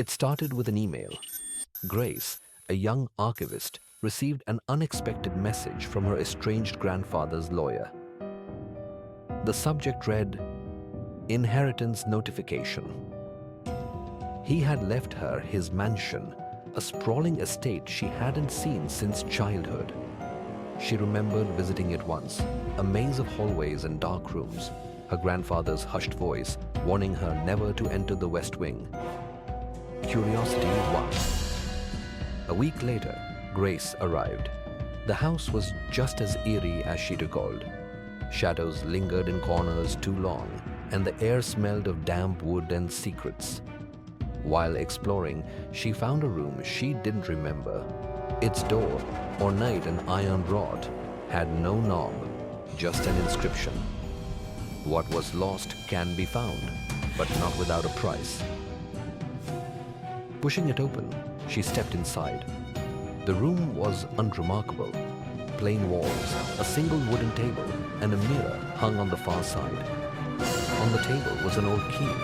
It started with an email. Grace, a young archivist, received an unexpected message from her estranged grandfather's lawyer. The subject read, "Inheritance notification." He had left her his mansion, a sprawling estate she hadn't seen since childhood. She remembered visiting it once, a maze of hallways and dark rooms, her grandfather's hushed voice warning her never to enter the West Wing. Curiosity won. A week later, Grace arrived. The house was just as eerie as she recalled. Shadows lingered in corners too long, and the air smelled of damp wood and secrets. While exploring, she found a room she didn't remember. Its door, ornate and iron-wrought, had no knob, just an inscription. What was lost can be found, but not without a price. Pushing it open, she stepped inside. The room was unremarkable. Plain walls, a single wooden table, and a mirror hung on the far side. On the table was an old key.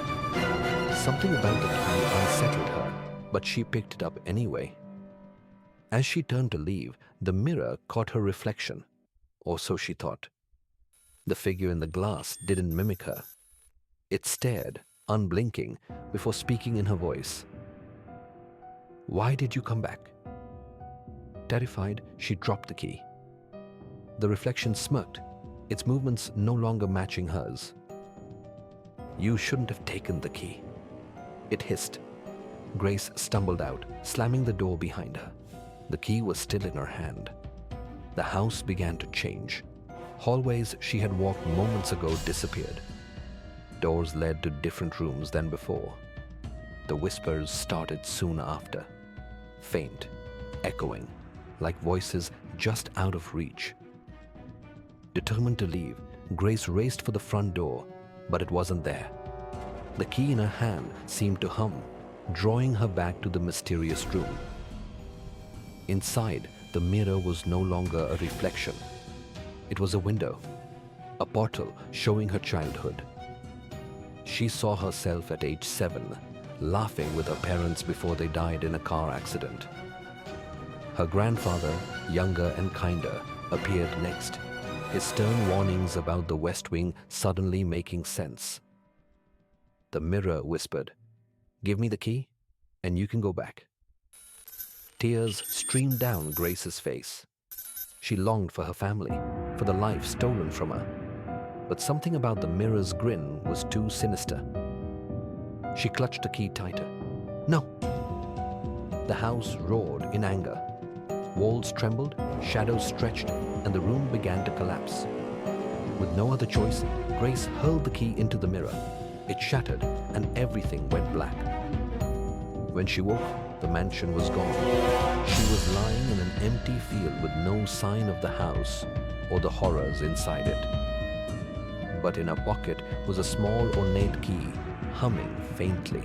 Something about the key unsettled her, but she picked it up anyway. As she turned to leave, the mirror caught her reflection, or so she thought. The figure in the glass didn't mimic her. It stared, unblinking, before speaking in her voice. "Why did you come back?" Terrified, she dropped the key. The reflection smirked, its movements no longer matching hers. "You shouldn't have taken the key," it hissed. Grace stumbled out, slamming the door behind her. The key was still in her hand. The house began to change. Hallways she had walked moments ago disappeared. Doors led to different rooms than before. The whispers started soon after, faint, echoing, like voices just out of reach. Determined to leave, Grace raced for the front door, but it wasn't there. The key in her hand seemed to hum, drawing her back to the mysterious room. Inside, the mirror was no longer a reflection. It was a window, a portal showing her childhood. She saw herself at age 7, laughing with her parents before they died in a car accident. Her grandfather, younger and kinder, appeared next, his stern warnings about the West Wing suddenly making sense. The mirror whispered, "Give me the key, and you can go back." Tears streamed down Grace's face. She longed for her family, for the life stolen from her. But something about the mirror's grin was too sinister. She clutched the key tighter. "No!" The house roared in anger. Walls trembled, shadows stretched, and the room began to collapse. With no other choice, Grace hurled the key into the mirror. It shattered, and everything went black. When she woke, the mansion was gone. She was lying in an empty field with no sign of the house or the horrors inside it. But in her pocket was a small ornate key, humming faintly.